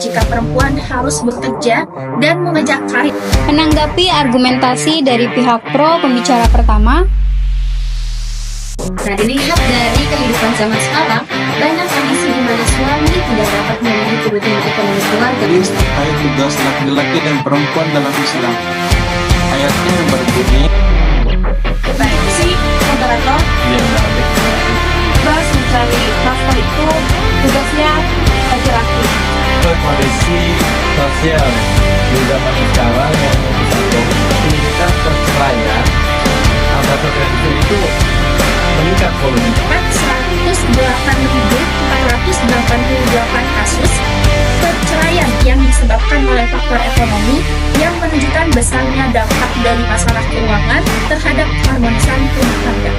jika perempuan harus bekerja dan mengejar karir. Menanggapi argumentasi dari pihak pro pembicara pertama, Nah, dilihat dari kehidupan zaman sekarang, banyak kondisi di mana suami tidak dapat memenuhi kebutuhan ekonomi keluarga. Ayat tugas laki-laki dan perempuan dalam Islam. Ayatnya yang berbunyi, Baik, si moderator bahas mencari nafkah itu tugasnya laki-laki. Kondisi sosial di zaman sekarang yang tingkat perceraian antar sosial itu meningkat volumenya. 108.488 kasus perceraian yang disebabkan oleh faktor ekonomi yang menunjukkan besarnya dampak dari masalah keuangan terhadap keharmonisan rumah tangga.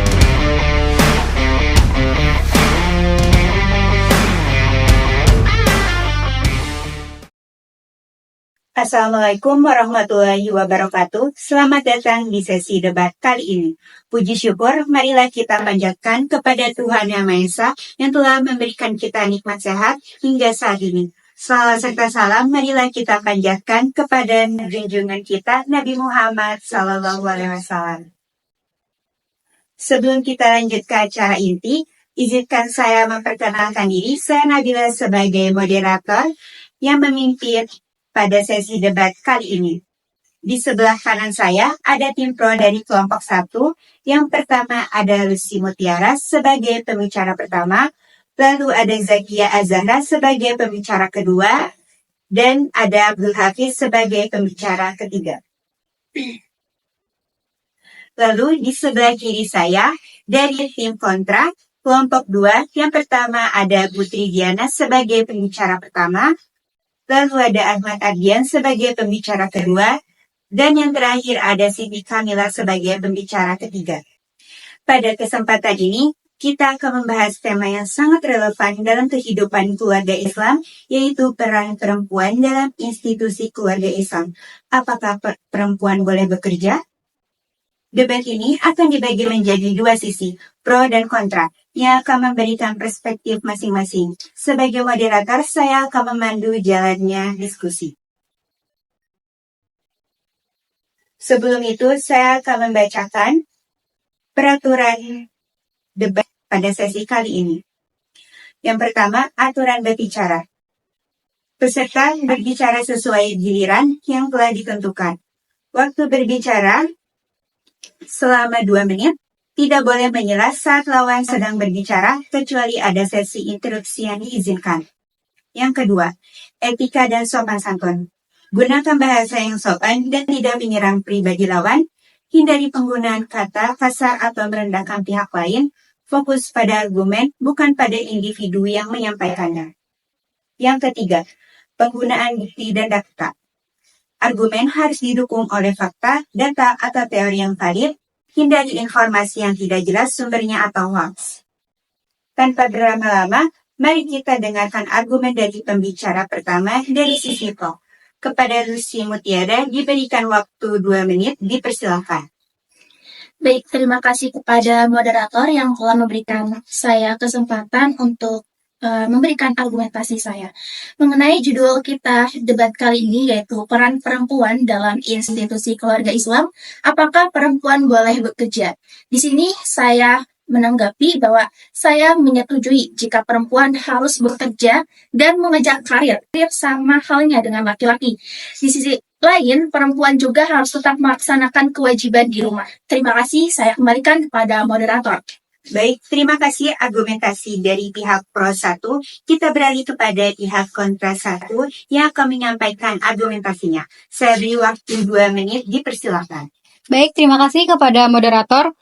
Assalamualaikum warahmatullahi wabarakatuh. Selamat datang di sesi debat kali ini. Puji syukur, marilah kita panjatkan kepada Tuhan Yang Maha Esa yang telah memberikan kita nikmat sehat hingga saat ini. Salawat serta salam, marilah kita panjatkan kepada junjungan kita Nabi Muhammad SAW. Sebelum kita lanjut ke acara inti, izinkan saya memperkenalkan diri. Saya Nabila sebagai moderator yang memimpin pada sesi debat kali ini. Di sebelah kanan saya ada tim pro dari kelompok 1. Yang pertama ada Lucy Mutiara sebagai pembicara pertama, lalu ada Zakia Azahra sebagai pembicara kedua, dan ada Abdul Hafiz sebagai pembicara ketiga. Lalu di sebelah kiri saya dari tim kontra, kelompok 2, yang pertama ada Putri Diana sebagai pembicara pertama, lalu ada Ahmad Ardian sebagai pembicara kedua, dan yang terakhir ada Siti Kamila sebagai pembicara ketiga. Pada kesempatan ini, kita akan membahas tema yang sangat relevan dalam kehidupan keluarga Islam, yaitu peran perempuan dalam institusi keluarga Islam. Apakah perempuan boleh bekerja? Debat ini akan dibagi menjadi dua sisi, pro dan kontra, yang akan memberikan perspektif masing-masing. Sebagai moderator, saya akan memandu jalannya diskusi. Sebelum itu, saya akan membacakan peraturan debat pada sesi kali ini. Yang pertama, aturan berbicara. Peserta berbicara sesuai giliran yang telah ditentukan. Waktu berbicara selama 2 menit, tidak boleh menyela saat lawan sedang berbicara, kecuali ada sesi interupsi yang diizinkan. Yang kedua, etika dan sopan santun. Gunakan bahasa yang sopan dan tidak menyerang pribadi lawan, hindari penggunaan kata kasar atau merendahkan pihak lain, fokus pada argumen, bukan pada individu yang menyampaikannya. Yang ketiga, penggunaan bukti dan data. Argumen harus didukung oleh fakta, data, atau teori yang valid. Hindari informasi yang tidak jelas sumbernya atau hoax. Tanpa berlama-lama, mari kita dengarkan argumen dari pembicara pertama dari sisi pro. Kepada Lucy Mutiara diberikan waktu 2 menit, dipersilakan. Baik, terima kasih kepada moderator yang telah memberikan saya kesempatan untuk memberikan argumentasi saya mengenai judul kita debat kali ini, yaitu peran perempuan dalam institusi keluarga Islam. Apakah perempuan boleh bekerja? Di sini saya menanggapi bahwa saya menyetujui jika perempuan harus bekerja dan mengejar karir sama halnya dengan laki-laki. Di sisi lain, perempuan juga harus tetap melaksanakan kewajiban di rumah. Terima kasih, saya kembalikan kepada moderator. Baik, terima kasih argumentasi dari pihak pro 1. Kita beralih kepada pihak kontra 1 yang akan menyampaikan argumentasinya. Saya beri waktu 2 menit, dipersilakan. baik, terima kasih kepada moderator.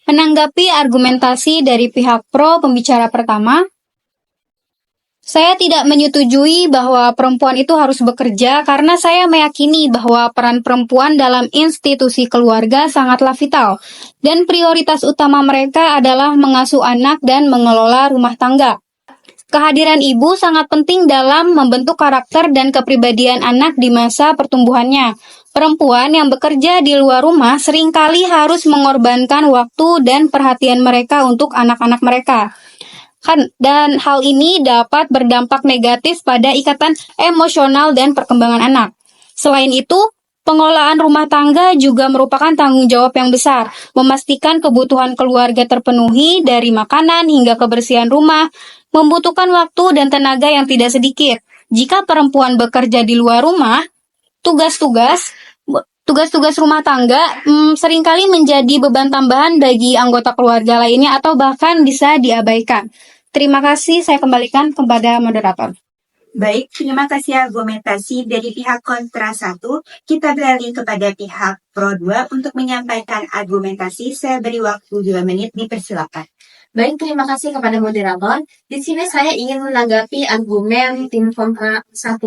Menanggapi argumentasi dari pihak pro pembicara pertama, saya tidak menyetujui bahwa perempuan itu harus bekerja karena saya meyakini bahwa peran perempuan dalam institusi keluarga sangatlah vital dan prioritas utama mereka adalah mengasuh anak dan mengelola rumah tangga. Kehadiran ibu sangat penting dalam membentuk karakter dan kepribadian anak di masa pertumbuhannya. Perempuan yang bekerja di luar rumah seringkali harus mengorbankan waktu dan perhatian mereka untuk anak-anak mereka. Dan hal ini dapat berdampak negatif pada ikatan emosional dan perkembangan anak. Selain itu, pengelolaan rumah tangga juga merupakan tanggung jawab yang besar, memastikan kebutuhan keluarga terpenuhi dari makanan hingga kebersihan rumah, membutuhkan waktu dan tenaga yang tidak sedikit. Jika perempuan bekerja di luar rumah, tugas-tugas rumah tangga seringkali menjadi beban tambahan bagi anggota keluarga lainnya atau bahkan bisa diabaikan. Terima kasih, saya kembalikan kepada moderator. Baik, terima kasih argumentasi dari pihak kontra 1. Kita beralih kepada pihak pro 2 untuk menyampaikan argumentasi. Saya beri waktu 2 menit, dipersilakan. Baik, terima kasih kepada moderator. Di sini saya ingin menanggapi argumen tim kontra 1.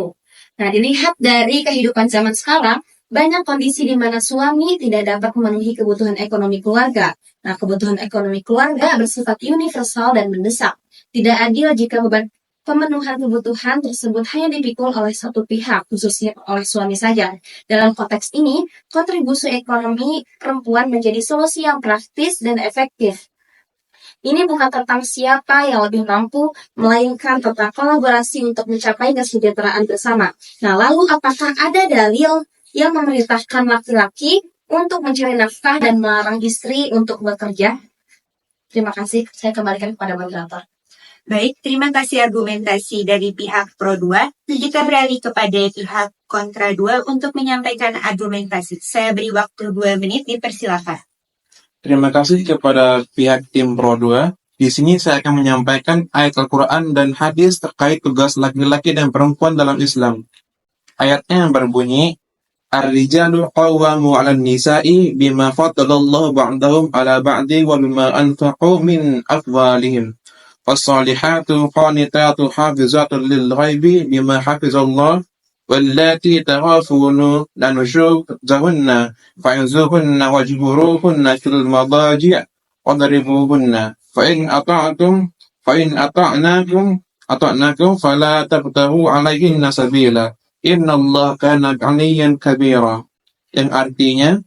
Nah, dilihat dari kehidupan zaman sekarang, banyak kondisi di mana suami tidak dapat memenuhi kebutuhan ekonomi keluarga. Nah, kebutuhan ekonomi keluarga bersifat universal dan mendesak. Tidak adil jika beban pemenuhan kebutuhan tersebut hanya dipikul oleh satu pihak, khususnya oleh suami saja. Dalam konteks ini, kontribusi ekonomi perempuan menjadi solusi yang praktis dan efektif. Ini bukan tentang siapa yang lebih mampu, melainkan tentang kolaborasi untuk mencapai kesejahteraan bersama. Nah, lalu apakah ada dalil yang memerintahkan laki-laki untuk mencari nafkah dan melarang istri untuk bekerja? Terima kasih, saya kembalikan kepada moderator. Baik, terima kasih argumentasi dari pihak pro 2. Kita beralih kepada pihak kontra 2 untuk menyampaikan argumentasi. Saya beri waktu 2 menit, dipersilakan. Terima kasih kepada pihak tim Pro 2. Di sini saya akan menyampaikan ayat Al-Quran dan hadis terkait tugas laki-laki dan perempuan dalam Islam. Ayatnya yang berbunyi, Ar-rijalu qawwamu 'alan nisa'i bima faddalallahu ba'dahum 'ala ba'di wa bima anfaqu min amwalihim. Wassalihatu qanitatu hafizatun lil ghaibi bima hafizallah wallati taghafunu nushuzahunna fa'inzuhunna wajburuhunna fil madaji' wadribuhunna fa'in ata'nakum fala tabtaghu 'alayhinna sabila innallaha kana 'aliyyan kabira. Yang artinya,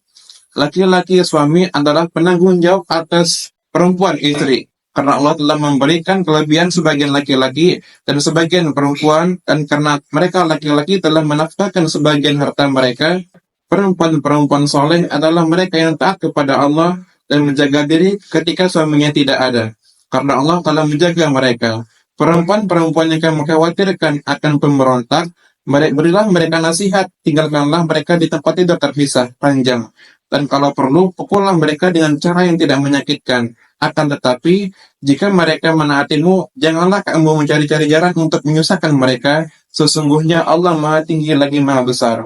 laki-laki suami adalah penanggung jawab atas perempuan istri. Karena Allah telah memberikan kelebihan sebagian laki-laki dan sebagian perempuan, dan karena mereka laki-laki telah menafkahkan sebagian harta mereka, perempuan-perempuan soleh adalah mereka yang taat kepada Allah dan menjaga diri ketika suaminya tidak ada. Karena Allah telah menjaga mereka. Perempuan-perempuan yang kamu khawatirkan akan pemberontak, berilah mereka nasihat, tinggalkanlah mereka di tempat tidur terpisah, panjang. Dan kalau perlu, pukullah mereka dengan cara yang tidak menyakitkan. Akan tetapi, jika mereka menaatimu, janganlah kamu mencari-cari jalan untuk menyusahkan mereka. Sesungguhnya Allah Maha Tinggi lagi Maha Besar.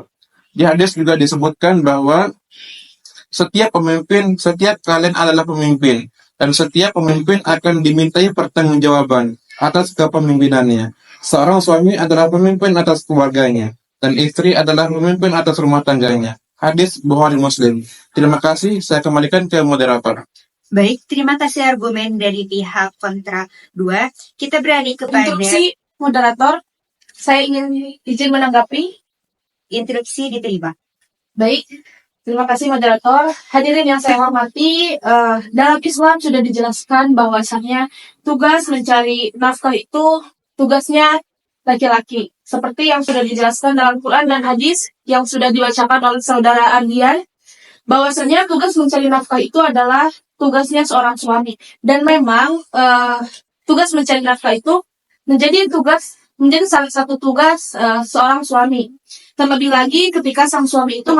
Di hadis juga disebutkan bahwa setiap kalian adalah pemimpin. Dan setiap pemimpin akan dimintai pertanggungjawaban atas kepemimpinannya. Seorang suami adalah pemimpin atas keluarganya. Dan istri adalah pemimpin atas rumah tangganya. Hadis Bukhari Muslim. Terima kasih, saya kembalikan ke moderator. Baik, terima kasih argumen dari pihak kontra 2. Kita beralih kepada Instruksi moderator, saya ingin izin menanggapi. Instruksi diterima. Baik, terima kasih moderator. Hadirin yang saya hormati, dalam Islam sudah dijelaskan bahwasannya tugas mencari nafkah itu tugasnya laki-laki. Seperti yang sudah dijelaskan dalam Quran dan hadis yang sudah dibacakan oleh saudara Ardian, bahwasanya tugas mencari nafkah itu adalah tugasnya seorang suami. Dan memang tugas mencari nafkah itu menjadi salah satu tugas seorang suami. Terlebih lagi ketika sang suami itu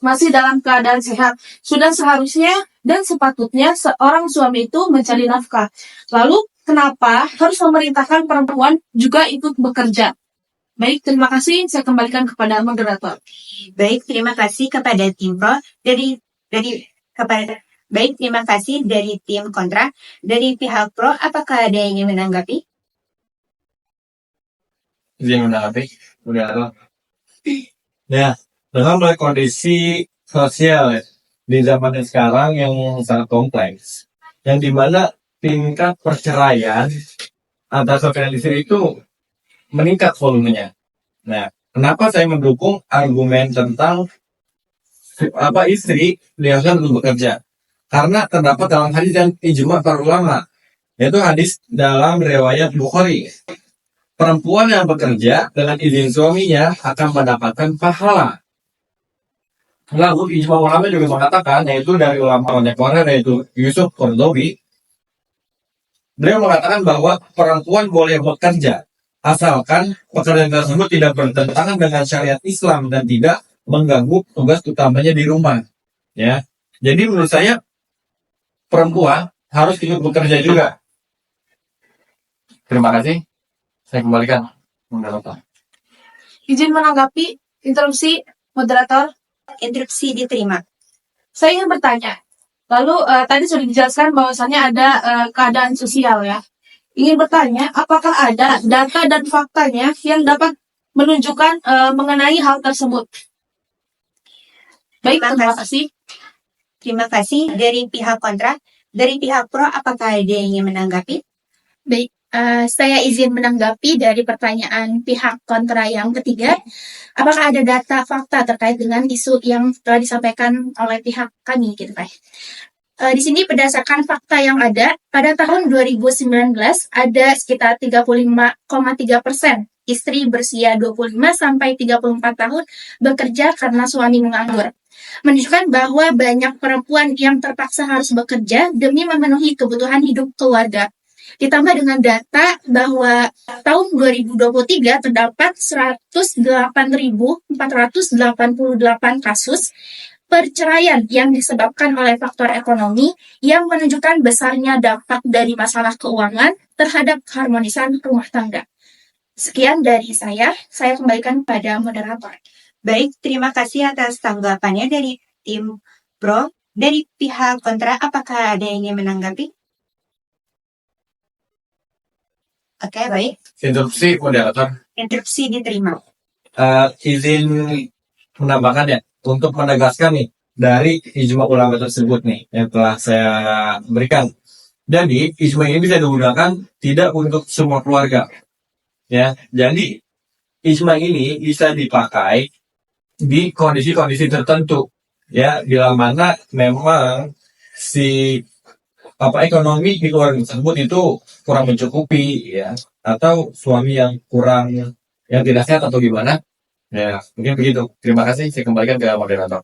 masih dalam keadaan sehat. Sudah seharusnya dan sepatutnya seorang suami itu mencari nafkah. Lalu kenapa harus memerintahkan perempuan juga ikut bekerja? Baik, terima kasih. Saya kembalikan kepada moderator. Baik, terima kasih kepada tim pro Baik, terima kasih dari tim kontra. Dari pihak pro, apakah ada yang ingin menanggapi? Izin menanggapi, moderator. Ya, dengan melihat kondisi sosial di zaman sekarang yang sangat kompleks, yang dimana tingkat perceraian antara suami dan istri itu meningkat volumenya. Nah, kenapa saya mendukung argumen tentang istri diharuskan untuk bekerja? Karena terdapat dalam hadis dan ijma para ulama Yaitu hadis dalam riwayat Bukhari. Perempuan yang bekerja dengan izin suaminya akan mendapatkan pahala. Lalu ijma ulama juga mengatakan, yaitu dari ulama kontemporer yaitu Yusuf Qaradawi, beliau mengatakan bahwa perempuan boleh bekerja asalkan pekerjaan tersebut tidak bertentangan dengan syariat Islam dan tidak mengganggu tugas utamanya di rumah. Ya, jadi menurut saya perempuan harus ikut bekerja juga. Terima kasih. Saya kembalikan moderator. Izin menanggapi interupsi moderator. Interupsi diterima. Saya ingin bertanya. Lalu tadi sudah dijelaskan bahwasannya ada keadaan sosial ya. Ingin bertanya, apakah ada data dan faktanya yang dapat menunjukkan mengenai hal tersebut? Baik, terima kasih. Terima kasih. Dari pihak kontra, dari pihak pro, apakah ada yang ingin menanggapi? Baik, saya izin menanggapi dari pertanyaan pihak kontra yang ketiga. Apakah ada data fakta terkait dengan isu yang telah disampaikan oleh pihak kami gitu Pak? Di sini berdasarkan fakta yang ada, pada tahun 2019 ada sekitar 35,3% istri berusia 25 sampai 34 tahun bekerja karena suami menganggur. Menunjukkan bahwa banyak perempuan yang terpaksa harus bekerja demi memenuhi kebutuhan hidup keluarga. Ditambah dengan data bahwa tahun 2023 terdapat 108.488 kasus perceraian yang disebabkan oleh faktor ekonomi yang menunjukkan besarnya dampak dari masalah keuangan terhadap keharmonisan rumah tangga. Sekian dari saya kembalikan pada moderator. Baik, terima kasih atas tanggapannya dari tim pro. Dari pihak kontra, apakah ada yang ingin menanggapi? Oke, baik. Interupsi moderator. Interupsi diterima. Izin menambahkan ya, untuk menegaskan nih dari ijma ulama tersebut nih yang telah saya berikan. Jadi ijma ini bisa digunakan tidak untuk semua keluarga. Ya, jadi ijma ini bisa dipakai di kondisi-kondisi tertentu. Ya, bila mana memang si ekonomi di keluarga tersebut itu kurang mencukupi ya, atau suami yang kurang yang tidak sehat atau gimana ya, mungkin begitu. Terima kasih, saya kembalikan ke moderator.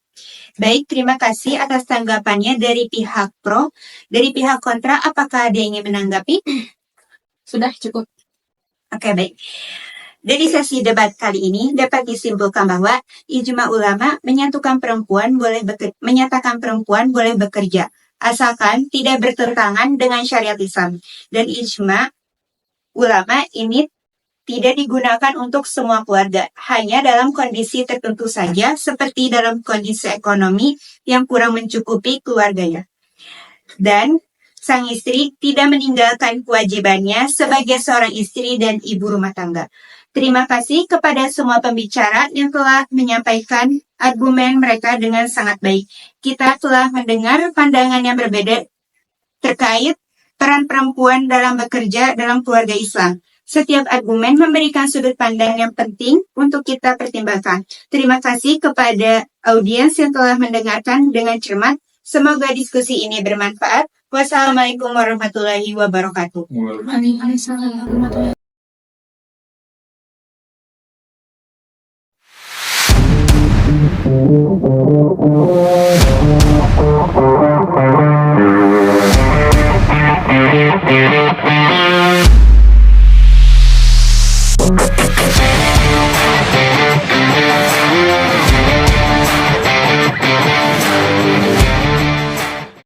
Baik, terima kasih atas tanggapannya dari pihak pro. Dari pihak kontra, apakah ada yang ingin menanggapi? Sudah cukup. Oke, baik. Dari sesi debat kali ini dapat disimpulkan bahwa ijma ulama menyatakan perempuan boleh bekerja asalkan tidak bertentangan dengan syariat Islam. Dan ijma ulama ini tidak digunakan untuk semua keluarga, hanya dalam kondisi tertentu saja, seperti dalam kondisi ekonomi yang kurang mencukupi keluarganya. Dan sang istri tidak meninggalkan kewajibannya sebagai seorang istri dan ibu rumah tangga. Terima kasih kepada semua pembicara yang telah menyampaikan argumen mereka dengan sangat baik. Kita telah mendengar pandangan yang berbeda terkait peran perempuan dalam bekerja dalam keluarga Islam. Setiap argumen memberikan sudut pandang yang penting untuk kita pertimbangkan. Terima kasih kepada audiens yang telah mendengarkan dengan cermat. Semoga diskusi ini bermanfaat. Wassalamualaikum warahmatullahi wabarakatuh. Waalaikumsalam. We'll be right back.